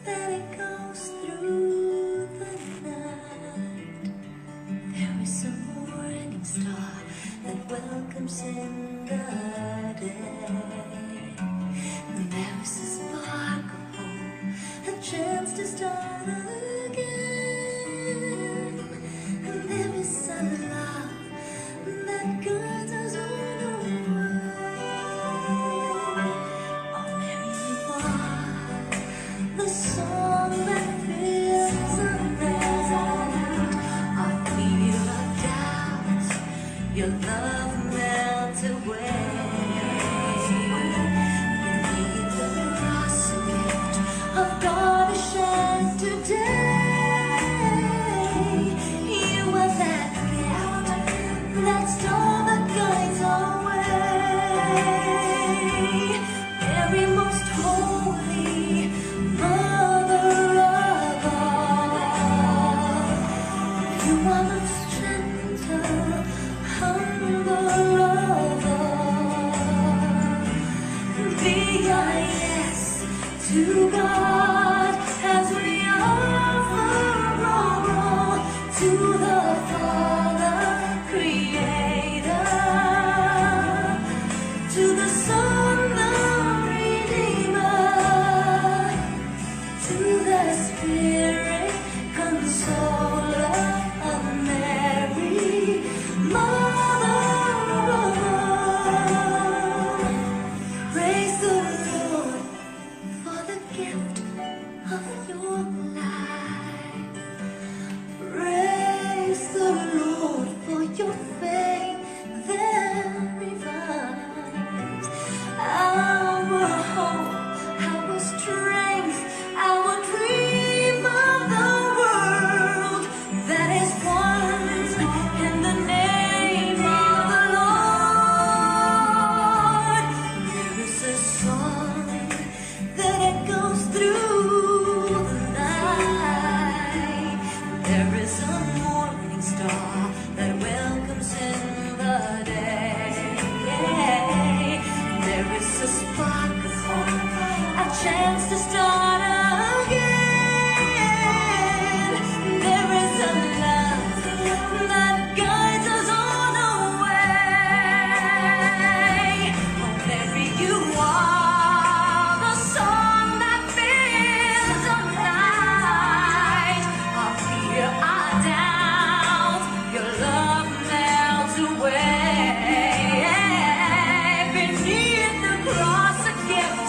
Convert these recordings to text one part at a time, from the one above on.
that it goes through the night. There is a morning star that welcomes in the day. And there is a spark of hope, a chance to start again. And there is a love that guides us on our way. Oh, Mary, you are the song that fills the night. Our fear of doubt, your love melts away. Beneath the cross, a gift of God is shed today. You are that gift, that star that guides our way. Mary, most holy Mother of all, you are most gentle, humble of all. Be our yes to God as we offer our all to the Father, Creator, to the Son, the Redeemer, to the Spirit, Consoler of Mary, Mother of all. Praise the Lord for the gift of your life. Praise the Lord for your faith that revives our hope, our strength, our dream of the world that is one in the name of the Lord. There is a song that echoes through the night. There is a morning star that welcomes in the day. There is a spark of hope, a chance to start again. There is a love that guides us on our way. Oh, Mary, you are the song that fills the night. Our fear, our doubt, your love melts away. Beneath the cross, a gift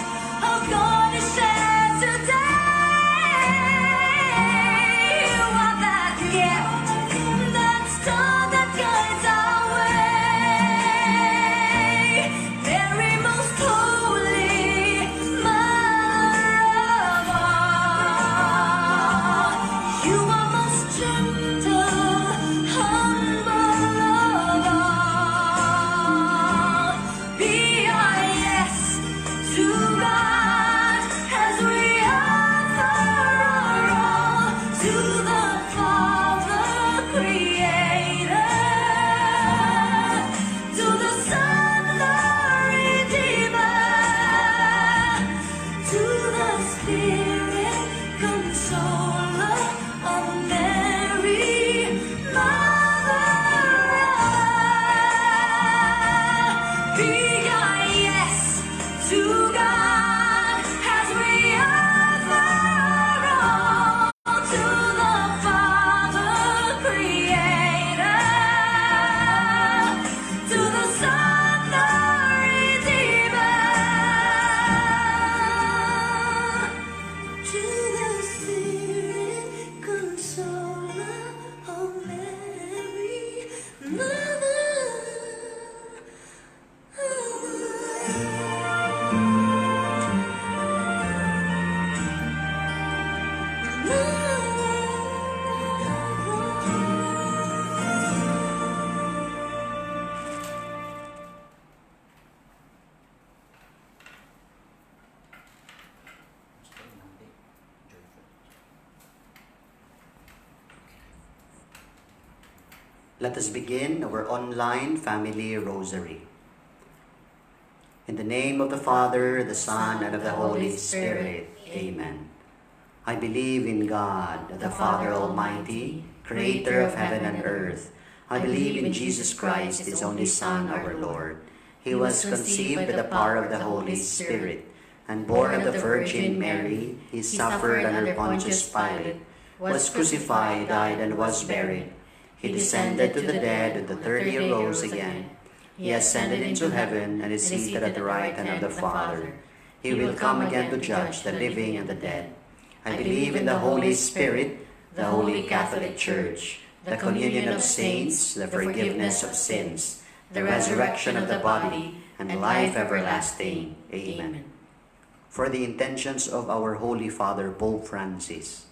of God is shed today. You are that gift, that star that guides our way. Mary, most holy Mother of all, you are most gentle, humble of all. Be our yes to God as we offer our all to the Father, Creator, to the Son, the Redeemer, to the Spirit, Consoler of Mary, Mother of all. Be our yes to God as we offer our all to the Father, Creator, to the Son, the Redeemer, to the Spirit, Consoler of Mary, Mother Let us begin our online family rosary. In the name of the Father, the Son, and of the Holy Spirit. Amen. I believe in God, the Father Almighty, creator of heaven and earth. I believe in Jesus Christ, his only Son, our Lord. He was conceived by the power of the Holy Spirit, and born of the Virgin Mary. He suffered under Pontius Pilate, was crucified, died, and was buried. He descended to the dead, and the third day rose again. He ascended into heaven, and is seated at the right hand of the Father. He will come again to judge the living and the dead. I believe in the Holy Spirit, the Holy Catholic Church, the communion of saints, the forgiveness of sins, the resurrection of the body, and life everlasting. Amen. For the intentions of our Holy Father, Pope Francis.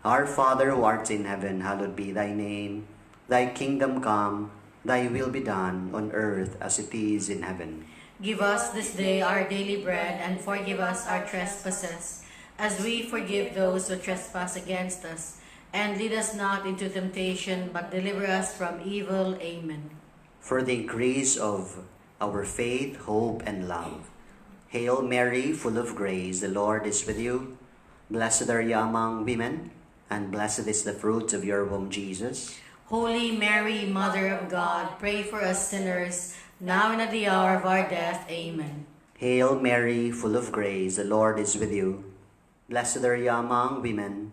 Our Father who art in heaven, hallowed be thy name. Thy kingdom come, thy will be done on earth as it is in heaven. Give us this day our daily bread, and forgive us our trespasses, as we forgive those who trespass against us. And lead us not into temptation, but deliver us from evil. Amen. For the increase of our faith, hope, and love. Hail Mary, full of grace, the Lord is with you. Blessed are you among women, and blessed is the fruit of your womb, Jesus. Holy Mary, Mother of God, pray for us sinners, now and at the hour of our death. Amen. Hail Mary, full of grace, the Lord is with you. Blessed are you among women,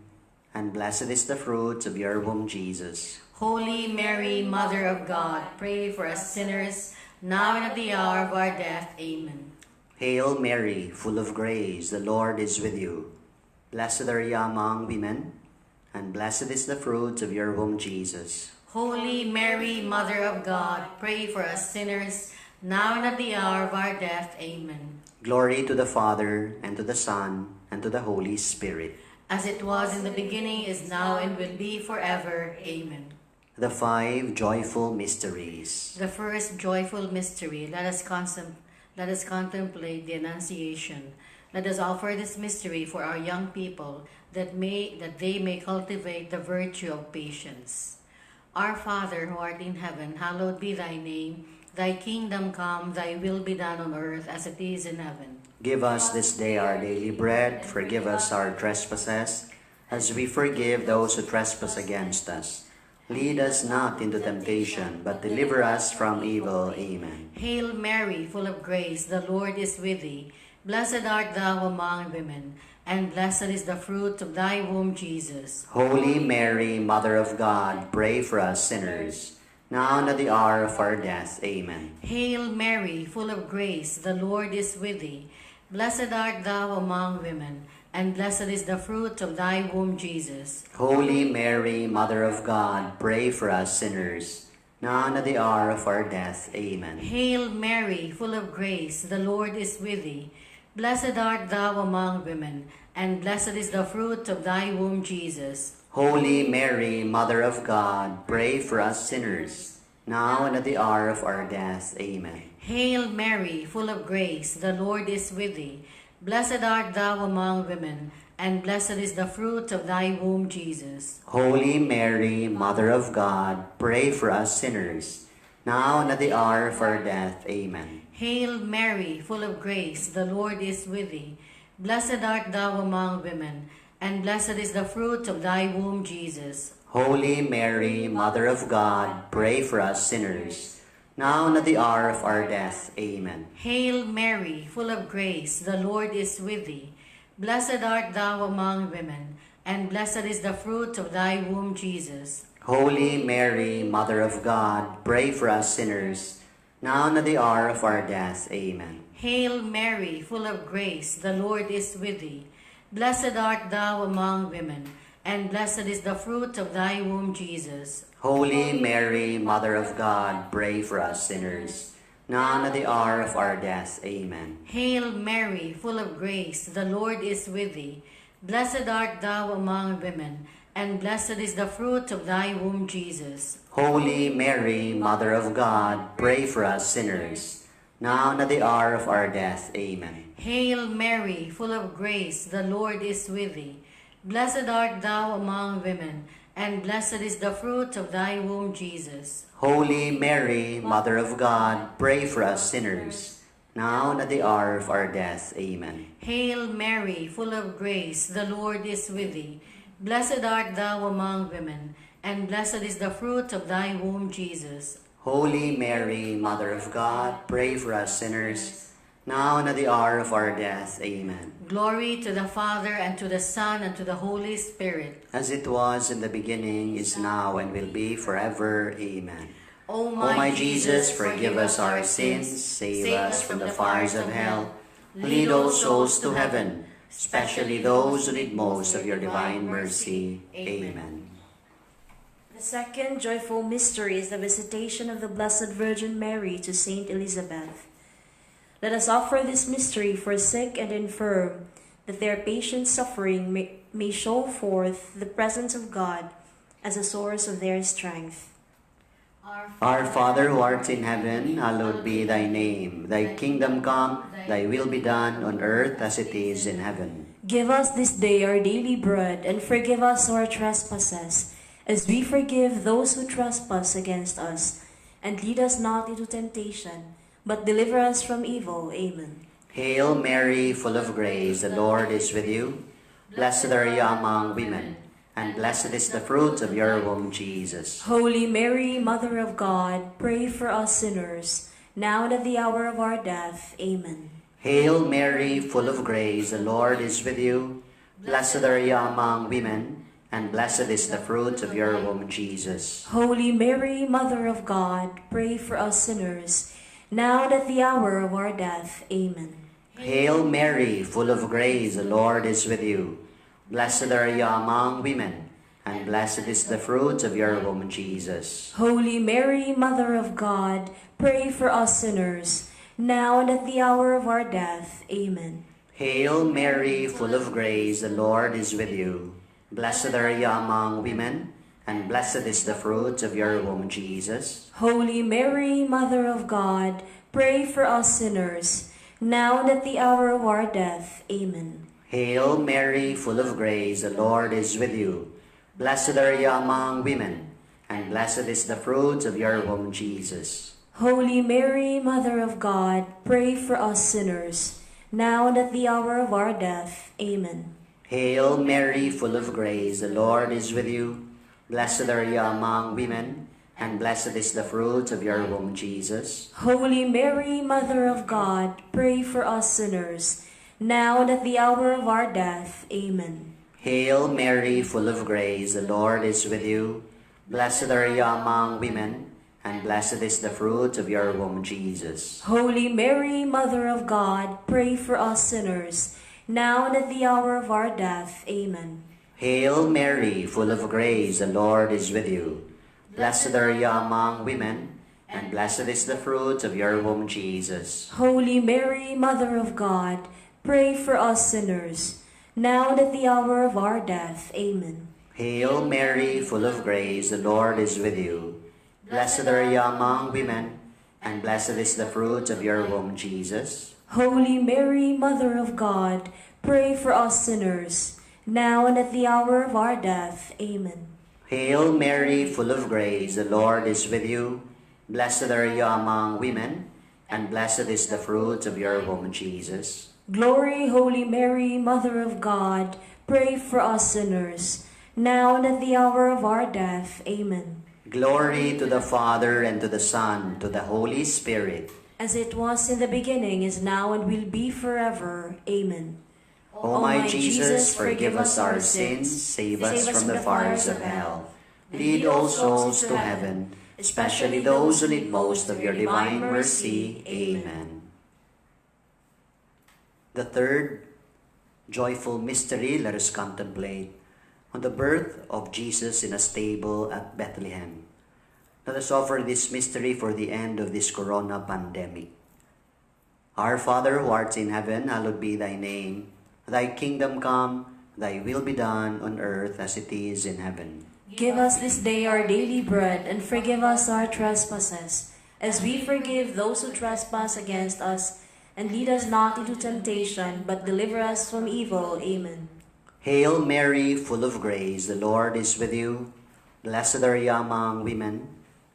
and blessed is the fruit of your womb, Jesus. Holy Mary, Mother of God, pray for us sinners, now and at the hour of our death. Amen. Hail Mary, full of grace, the Lord is with you. Blessed are you among women, and blessed is the fruit of your womb, Jesus. Holy Mary, Mother of God, pray for us sinners, now and at the hour of our death. Amen. Glory to the Father, and to the Son, and to the Holy Spirit. As it was in the beginning, is now, and will be forever. Amen. The five joyful mysteries. The first joyful mystery, let us contemplate the Annunciation. Let us offer this mystery for our young people, that they may cultivate the virtue of patience. Our Father, who art in heaven, hallowed be thy name. Thy kingdom come, thy will be done on earth as it is in heaven. Give us this day our daily bread. Forgive us our trespasses, as we forgive those who trespass against us. Lead us not into temptation, but deliver us from evil. Amen. Hail Mary, full of grace, the Lord is with thee. Blessed art thou among women, and blessed is the fruit of thy womb, Jesus. Holy Mary, Mother of God, pray for us sinners, now and at the hour of our death. Amen. Hail Mary, full of grace, the Lord is with thee. Blessed art thou among women, and blessed is the fruit of thy womb, Jesus. Holy Mary, Mother of God, pray for us sinners, now and at the hour of our death. Amen. Hail Mary, full of grace, the Lord is with thee. Blessed art thou among women, and blessed is the fruit of thy womb, Jesus. Holy Mary, Mother of God, pray for us sinners, now and at the hour of our death. Amen. Hail Mary, full of grace, the Lord is with thee. Blessed art thou among women, and blessed is the fruit of thy womb, Jesus. Holy Mary, Mother of God, pray for us sinners, now and at the hour of our death. Amen. Hail Mary, full of grace, the Lord is with thee. Blessed art thou among women, and blessed is the fruit of thy womb, Jesus. Holy Mary, Mother of God, pray for us sinners, now and at the hour of our death. Amen. Hail Mary, full of grace, the Lord is with thee. Blessed art thou among women, and blessed is the fruit of thy womb, Jesus. Holy Mary, Mother of God, pray for us sinners, now and at the hour of our death. Amen. Hail Mary, full of grace, the Lord is with thee. Blessed art thou among women, and blessed is the fruit of thy womb, Jesus. Holy Mary, Mother of God, pray for us sinners, now and at the hour of our death. Amen. Hail Mary, full of grace, the Lord is with thee. Blessed art thou among women, and blessed is the fruit of thy womb, Jesus. Holy Mary, Mother of God, pray for us sinners, now and at the hour of our death. Amen. Hail Mary, full of grace, the Lord is with thee. Blessed art thou among women, and blessed is the fruit of thy womb, Jesus. Holy Mary, Mother of God, pray for us sinners, now and at the hour of our death. Amen. Hail Mary, full of grace, the Lord is with thee. Blessed art thou among women, and blessed is the fruit of thy womb, Jesus. Holy Mary, Mother of God, pray for us sinners, now and at the hour of our death. Amen. Glory to the Father, and to the Son, and to the Holy Spirit. As it was in the beginning, is now, and will be forever. Amen. O O my Jesus, forgive us our sins, save us from the fires of hell, lead all souls to heaven, especially those who need most of your divine mercy. Amen. The second joyful mystery is the visitation of the Blessed Virgin Mary to Saint Elizabeth. Let us offer this mystery for sick and infirm, that their patient suffering may show forth the presence of God as a source of their strength. Our Father who art in heaven, hallowed be thy name. Thy kingdom come, thy will be done on earth as it is in heaven. Give us this day our daily bread, and forgive us our trespasses, as we forgive those who trespass against us. And lead us not into temptation, but deliver us from evil. Amen. Hail Mary, full of grace, the Lord is with you. Blessed are you among women, and blessed is the fruit of your womb, Jesus. Holy Mary, Mother of God, pray for us sinners, now and at the hour of our death. Amen. Hail Mary, full of grace, the Lord is with you. Blessed are you among women, and blessed is the fruit of your womb, Jesus. Holy Mary, Mother of God, pray for us sinners, now and at the hour of our death. Amen. Hail Mary, full of grace, the Lord is with you. Blessed are you among women, and blessed is the fruit of your womb, Jesus. Holy Mary, Mother of God, pray for us sinners, now and at the hour of our death. Amen. Hail Mary, full of grace, the Lord is with you. Blessed are you among women, and blessed is the fruit of your womb, Jesus. Holy Mary, Mother of God, pray for us sinners, now and at the hour of our death. Amen. Hail Mary, full of grace, the Lord is with you. Blessed are you among women, and blessed is the fruit of your womb, Jesus. Holy Mary, Mother of God, pray for us sinners, now and at the hour of our death. Amen. Hail Mary, full of grace, the Lord is with you. Blessed are you among women, and blessed is the fruit of your womb, Jesus. Holy Mary, Mother of God, pray for us sinners, now and at the hour of our death. Amen. Hail Mary, full of grace, the Lord is with you. Blessed are you among women, and blessed is the fruit of your womb, Jesus. Holy Mary, Mother of God, pray for us sinners, now and at the hour of our death. Amen. Hail Mary, full of grace, the Lord is with you. Blessed are you among women, and blessed is the fruit of your womb, Jesus. Holy Mary, Mother of God, pray for us sinners, now and at the hour of our death. Amen. Hail Mary, full of grace, the Lord is with you. Blessed are you among women, and blessed is the fruit of your womb, Jesus. Holy Mary, Mother of God, pray for us sinners, now and at the hour of our death. Amen. Hail Mary, full of grace, the Lord is with you. Blessed are you among women, and blessed is the fruit of your womb, Jesus. Glory, Holy Mary, Mother of God, pray for us sinners, now and at the hour of our death. Amen. Glory to the Father, and to the Son, to the Holy Spirit. As it was in the beginning, is now, and will be forever. Amen. O my Jesus, forgive us our sins, save us from the fires of hell. Lead all souls to heaven, especially those who need most of your divine mercy. Amen. The third joyful mystery, let us contemplate on the birth of Jesus in a stable at Bethlehem. Let us offer this mystery for the end of this corona pandemic. Our Father who art in heaven, hallowed be thy name. Thy kingdom come, thy will be done on earth as it is in heaven. Give us this day our daily bread, and forgive us our trespasses, as we forgive those who trespass against us. And lead us not into temptation, but deliver us from evil. Amen. Hail Mary, full of grace, the Lord is with you. Blessed are you among women,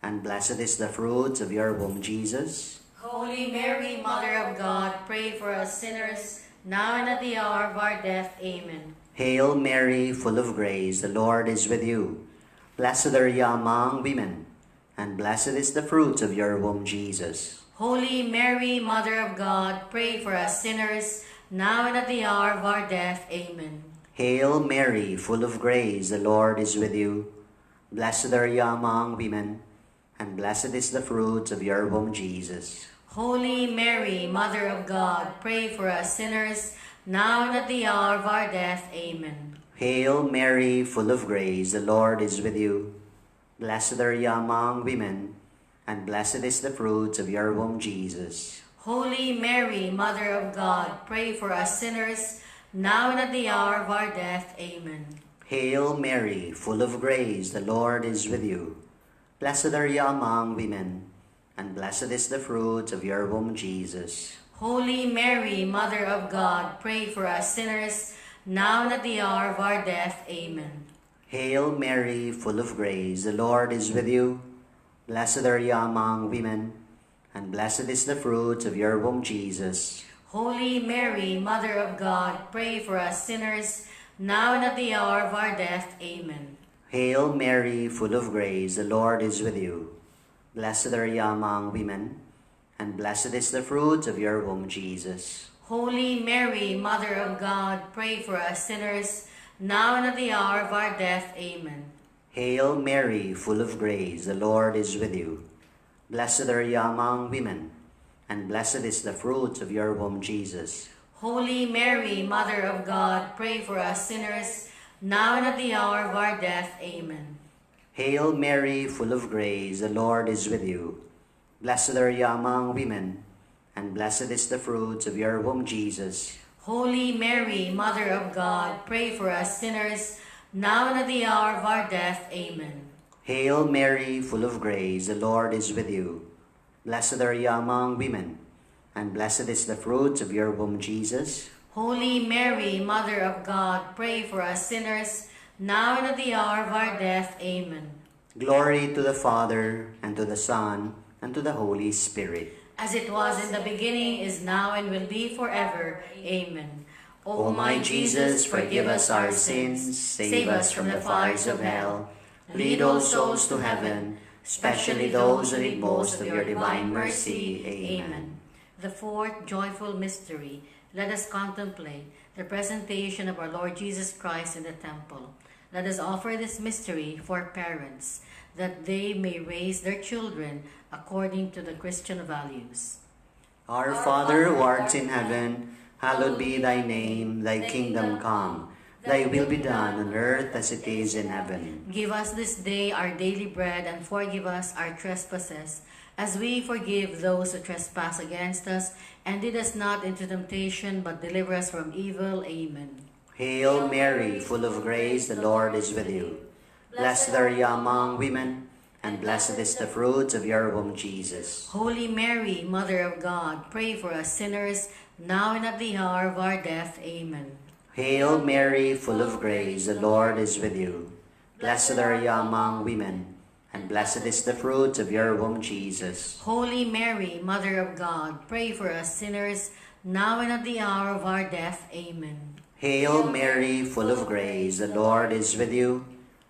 and blessed is the fruit of your womb, Jesus. Holy Mary, Mother of God, pray for us sinners, now and at the hour of our death. Amen. Hail Mary, full of grace, the Lord is with you. Blessed are you among women, and blessed is the fruit of your womb, Jesus. Holy Mary, Mother of God, pray for us sinners, now and at the hour of our death. Amen. Hail Mary, full of grace, the Lord is with you. Blessed are you among women, and blessed is the fruit of your womb, Jesus. Holy Mary, Mother of God, pray for us sinners, now and at the hour of our death. Amen. Hail Mary, full of grace, the Lord is with you. Blessed are you among women, and blessed is the fruit of your womb, Jesus. Holy Mary, Mother of God, pray for us sinners, now and at the hour of our death. Amen. Hail Mary, full of grace, the Lord is with you. Blessed are you among women, and blessed is the fruit of your womb, Jesus. Holy Mary, Mother of God, pray for us sinners, now and at the hour of our death. Amen. Hail Mary, full of grace, the Lord is with you. Blessed are you among women, and blessed is the fruit of your womb, Jesus. Holy Mary, Mother of God, pray for us sinners, now and at the hour of our death. Amen. Hail Mary, full of grace, the Lord is with you. Blessed are you among women, and blessed is the fruit of your womb, Jesus. Holy Mary, Mother of God, pray for us sinners, now and at the hour of our death. Amen. Hail Mary, full of grace, the Lord is with you. Blessed are you among women, and blessed is the fruit of your womb, Jesus. Holy Mary, Mother of God, pray for us sinners, now and at the hour of our death. Amen. Hail Mary, full of grace, the Lord is with you. Blessed are you among women, and blessed is the fruit of your womb, Jesus. Holy Mary, Mother of God, pray for us sinners, now and at the hour of our death. Amen. Hail Mary, full of grace, the Lord is with you. Blessed are you among women, and blessed is the fruit of your womb, Jesus. Holy Mary, Mother of God, pray for us sinners, now and at the hour of our death. Amen. Glory to the Father, and to the Son, and to the Holy Spirit. As it was in the beginning, is now, and will be forever. Amen. O my Jesus, forgive us our sins, save us from the fires of hell, lead all souls to heaven, especially those who need most of your divine mercy. Amen. The fourth joyful mystery, let us contemplate the presentation of our Lord Jesus Christ in the temple. Let us offer this mystery for parents, that they may raise their children according to the Christian values. Our Father who art in heaven, hallowed be thy name, thy kingdom come. Thy will be done on earth as it is in heaven. Give us this day our daily bread, and forgive us our trespasses, as we forgive those who trespass against us. And lead us not into temptation, but deliver us from evil. Amen. Hail Mary, full of grace, the Lord is with you. Blessed are you among women, and blessed is the fruit of your womb, Jesus. Holy Mary, Mother of God, pray for us sinners, now and at the hour of our death. Amen. Hail Mary, full of grace, the Lord is with you. Blessed are you among women, and blessed is the fruit of your womb, Jesus. Holy Mary, Mother of God, pray for us sinners, now and at the hour of our death. Amen. Hail Mary, full of grace, the Lord is with you.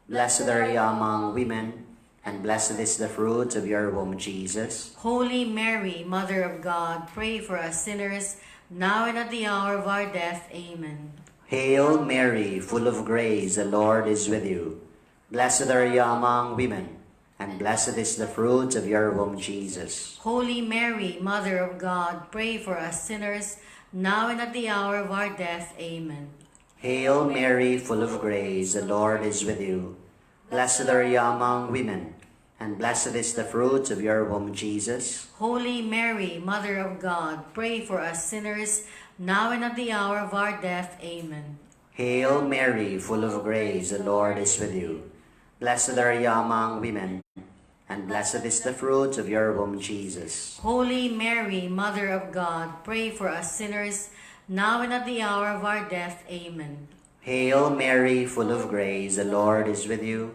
Blessed are you among women, and blessed is the fruit of your womb, Jesus. Holy Mary, Mother of God, pray for us sinners, now and at the hour of our death. Amen. Hail Mary, full of grace, the Lord is with you. Blessed are you among women, and blessed is the fruit of your womb, Jesus. Holy Mary, Mother of God, pray for us sinners, now and at the hour of our death. Amen. Hail Mary, full of grace, the Lord is with you. Blessed are you among women, and blessed is the fruit of your womb, Jesus. Holy Mary, Mother of God, pray for us sinners, now and at the hour of our death. Amen. Hail Mary, full of grace, the Lord is with you. Blessed are you among women, and blessed is the fruit of your womb, Jesus. Holy Mary, Mother of God, pray for us sinners, now and at the hour of our death. Amen. Hail Mary, full of grace, the Lord is with you.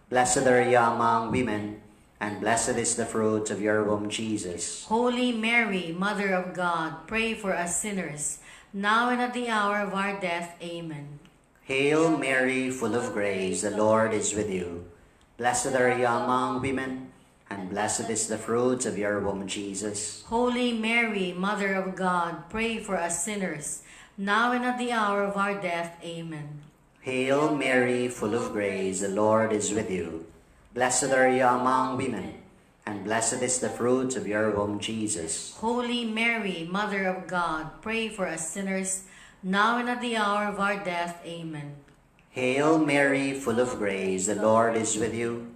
Blessed are you among women, and blessed is the fruit of your womb, Jesus. Holy Mary, Mother of God, pray for us sinners, now and at the hour of our death. Amen. Hail Mary, full of grace, the Lord is with you. Blessed are you among women, and blessed is the fruit of your womb, Jesus. Holy Mary, Mother of God, pray for us sinners, now and at the hour of our death. Amen. Hail Mary, full of grace, the Lord is with you. Blessed are you among women, and blessed is the fruit of your womb, Jesus. Holy Mary, Mother of God, pray for us sinners, now and at the hour of our death. Amen. Hail Mary, full of grace, the Lord is with you.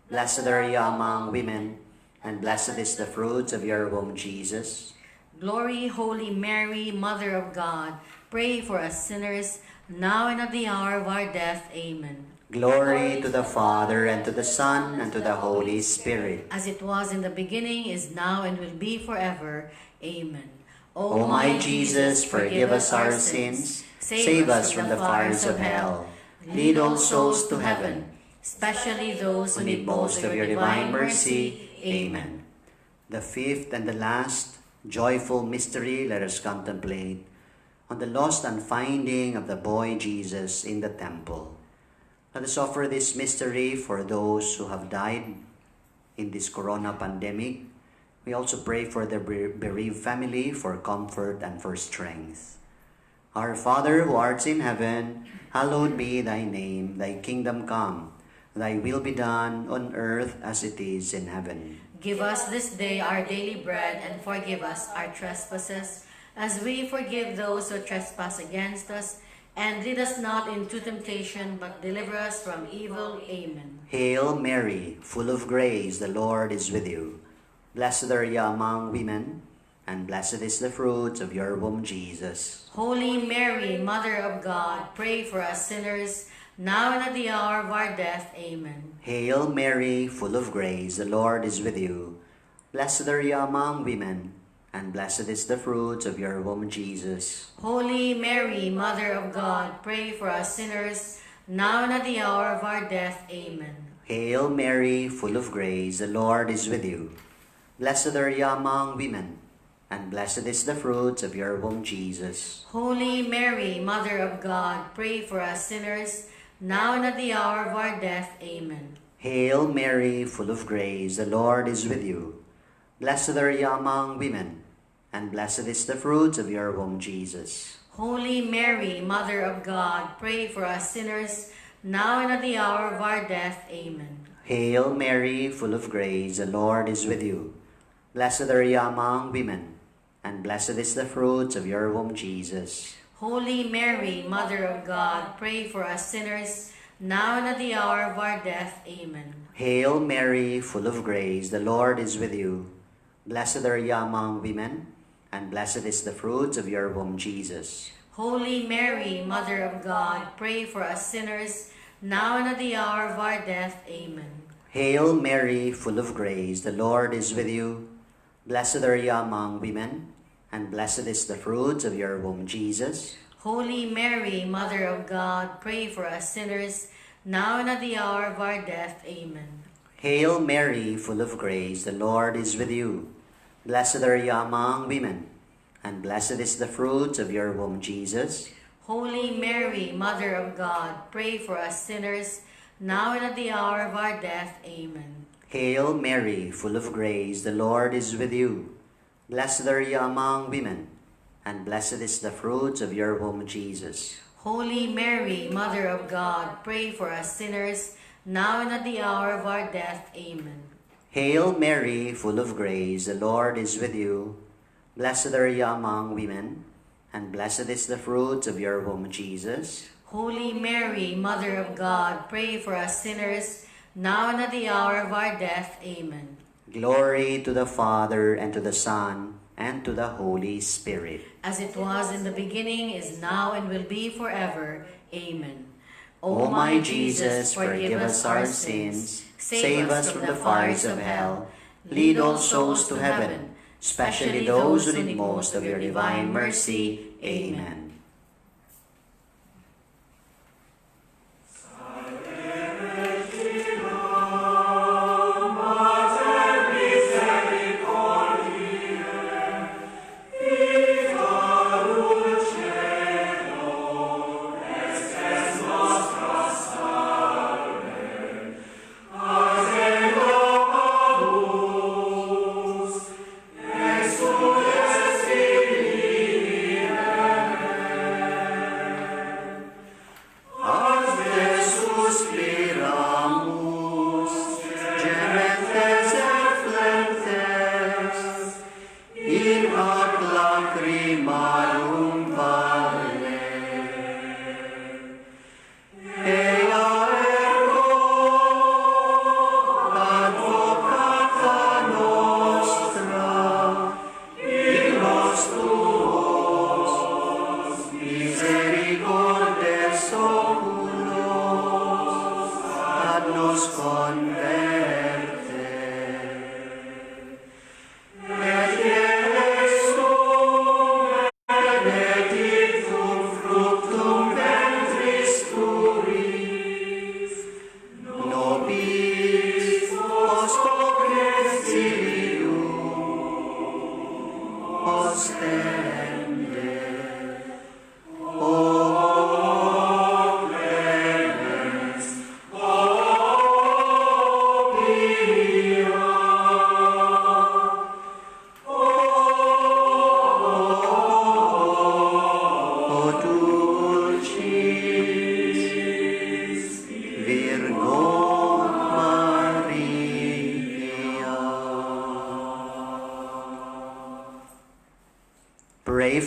Blessed are you among women, and blessed is the fruit of your womb, Jesus. Glory, Holy Mary, Mother of God, pray for us sinners, now and at the hour of our death. Amen. Glory to the Father, and to the Son, and to the Holy Spirit. As it was in the beginning, is now, and will be forever. Amen. O my Jesus, forgive us our sins, save us from the fires of hell, lead all souls to heaven, especially those who need most of your divine mercy. Amen. The fifth and the last joyful mystery let us contemplate on the lost and finding of the boy Jesus in the temple. Let us offer this mystery for those who have died in this corona pandemic. We also pray for the bereaved family for comfort and for strength. Our Father who art in heaven, hallowed be thy name. Thy kingdom come. Thy will be done on earth as it is in heaven. Give us this day our daily bread, and forgive us our trespasses, as we forgive those who trespass against us. And lead us not into temptation, but deliver us from evil. Amen. Hail Mary, full of grace, the Lord is with you. Blessed are you among women, and blessed is the fruit of your womb, Jesus. Holy Mary, Mother of God, pray for us sinners, now and at the hour of our death. Amen. Hail Mary, full of grace, the Lord is with you. Blessed are you among women, and blessed is the fruit of your womb, Jesus. Holy Mary, Mother of God, pray for us sinners, now and at the hour of our death. Amen. Hail Mary, full of grace, the Lord is with you. Blessed are you among women, and blessed is the fruit of your womb, Jesus. Holy Mary, Mother of God, pray for us sinners, now and at the hour of our death. Amen. Hail Mary, full of grace, the Lord is with you. Blessed are you among women, and blessed is the fruit of your womb, Jesus. Holy Mary, Mother of God, pray for us sinners, now and at the hour of our death. Amen. Hail Mary, full of grace, the Lord is with you. Blessed are you among women, and blessed is the fruit of your womb, Jesus. Holy Mary, Mother of God, pray for us sinners, now and at the hour of our death. Amen. Hail Mary, full of grace, the Lord is with you. Blessed are you among women, and blessed is the fruit of your womb, Jesus. Holy Mary, Mother of God, pray for us sinners, now and at the hour of our death. Amen. Hail Mary, full of grace, the Lord is with you. Blessed are you among women, and blessed is the fruit of your womb, Jesus. Holy Mary, Mother of God, pray for us sinners, now and at the hour of our death. Amen. Hail Mary, full of grace, the Lord is with you. Blessed are you among women, and blessed is the fruit of your womb, Jesus. Holy Mary, Mother of God, pray for us sinners, now and at the hour of our death. Amen. Hail Mary, full of grace, the Lord is with you. Blessed are you among women, and blessed is the fruit of your womb, Jesus. Holy Mary, Mother of God, pray for us sinners, now and at the hour of our death. Amen. Hail Mary, full of grace, the Lord is with you. Blessed are you among women, and blessed is the fruit of your womb, Jesus. Holy Mary, Mother of God, pray for us sinners, now and at the hour of our death. Amen. Glory to the Father, and to the Son, and to the Holy Spirit. As it was in the beginning, is now, and will be forever. Amen. O my Jesus, forgive us our sins, save us from the fires of hell, lead all souls to heaven, especially those who need most of your divine mercy. Amen. Amen.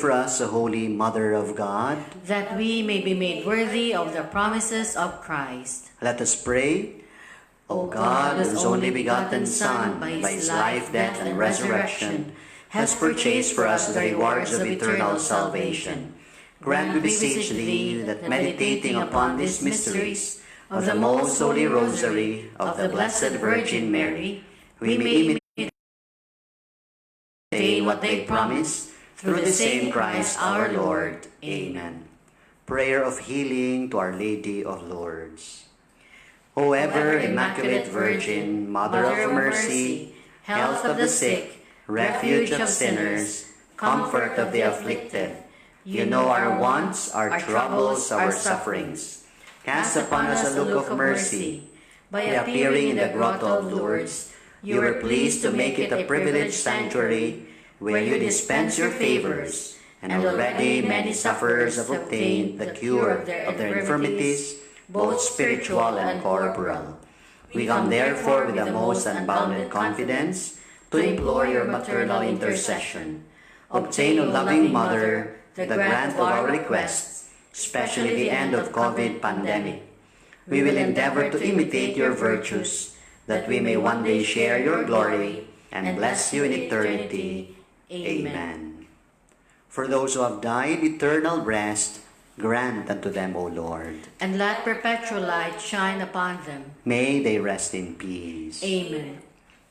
for us, O Holy Mother of God, that we may be made worthy of the promises of Christ. let us pray. O God, whose only begotten Son, by his life, death, and resurrection, has purchased for us the rewards of eternal salvation, grant, we beseech thee, that meditating upon these mysteries of the most holy Rosary of the Blessed Virgin Mary, we may imitate what they promise, through the same Christ our Lord. Amen. Prayer of healing to Our Lady of Lourdes. O ever Immaculate Virgin, Mother of Mercy, health of the sick, refuge of sinners, comfort of the afflicted, you know our wants, our troubles, our sufferings. Cast upon us a look of mercy. By appearing in the grotto of Lourdes, you were pleased to make it a privileged sanctuary where you dispense your favors, and already many sufferers have obtained the cure of their infirmities, both spiritual and corporal. We come therefore with the most unbounded confidence to implore your maternal intercession. Obtain, O loving Mother, the grant of our requests, especially the end of COVID pandemic. We will endeavor to imitate your virtues, that we may one day share your glory and bless you in eternity. Amen. For those who have died, eternal rest, grant unto them, O Lord. And let perpetual light shine upon them. May they rest in peace. Amen.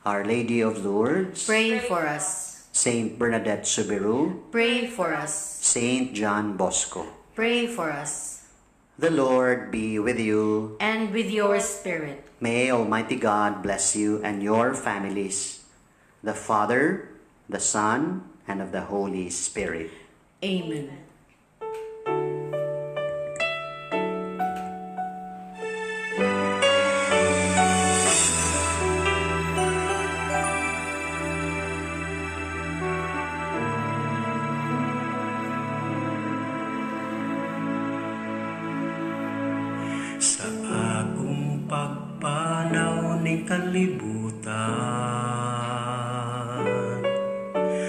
Our Lady of Lourdes, Pray for us. Saint Bernadette Soubirous, Pray for us. Saint John Bosco. Pray for us. The Lord be with you. And with your spirit. May Almighty God bless you and your families, the Father, the Son, and of the Holy Spirit. Amen. Sa akong pagpanaw ning kalibutan,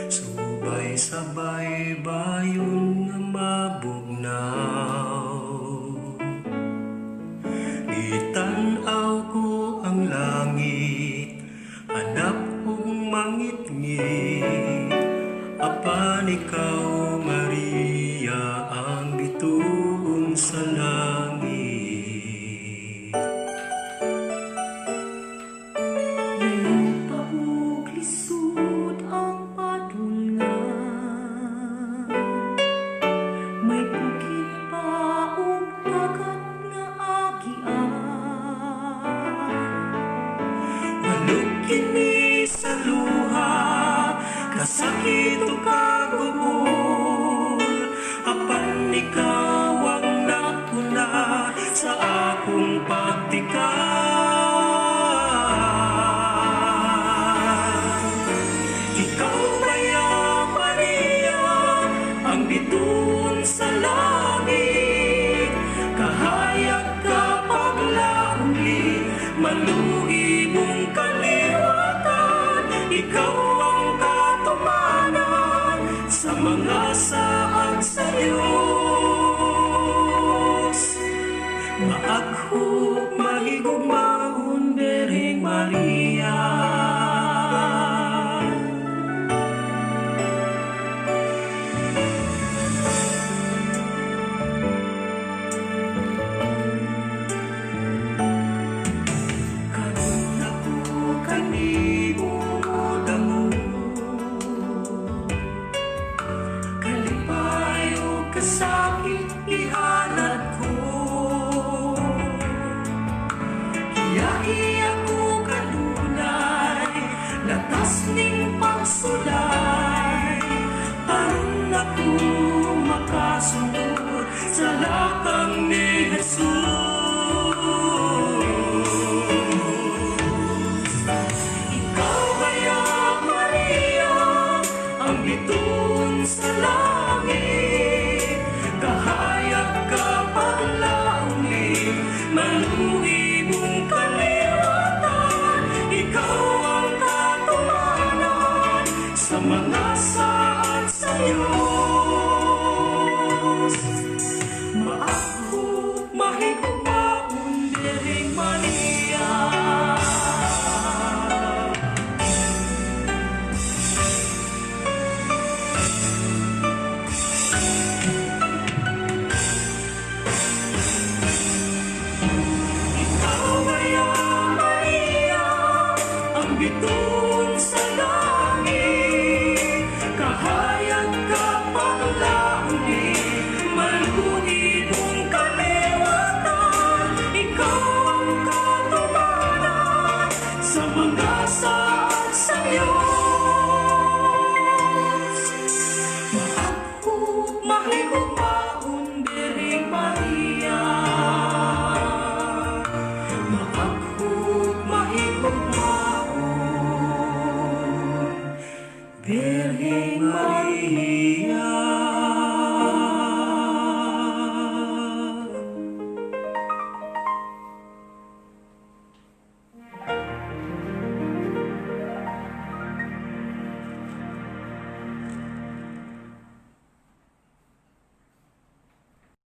subay-sabay bayon nga mabugnaw. Itanaw ko ang langit, hanap kong mangit-ngit, apan ikaw, Maria, ang bituon sa langit. Kini sa luha, kasakit o kagubol, apan ikaw ang nakuna sa akong pagtikan. Ikaw baya, Maria, ang bituon sa langit, kahayag ka paglauli, maluhi mong ikaw ang katumanan sa mga saad sa Diyos. Maaghog mahigugmaon, Birheng Maria. Sakit ihanat ko, iya ko kanunay, latas ning pagsulay, aron ako makasunod sa lakang ni Jesus. Ikaw baya, Maria, ang bituon sa langit, kahayag ka paglauli, maluhi mong kaliwatan, ikaw ang katumanan sa mga saad sa Diyos. mahigugmaon, Birheng Maria. Bituon sa langit, kahayag ka panglaangit, maluhid mong kaliwatan, ikaw ang katumaran sa mga saat sa Diyos. Mahigugmaon, Birheng Maria. Mahigugmaon, Virgen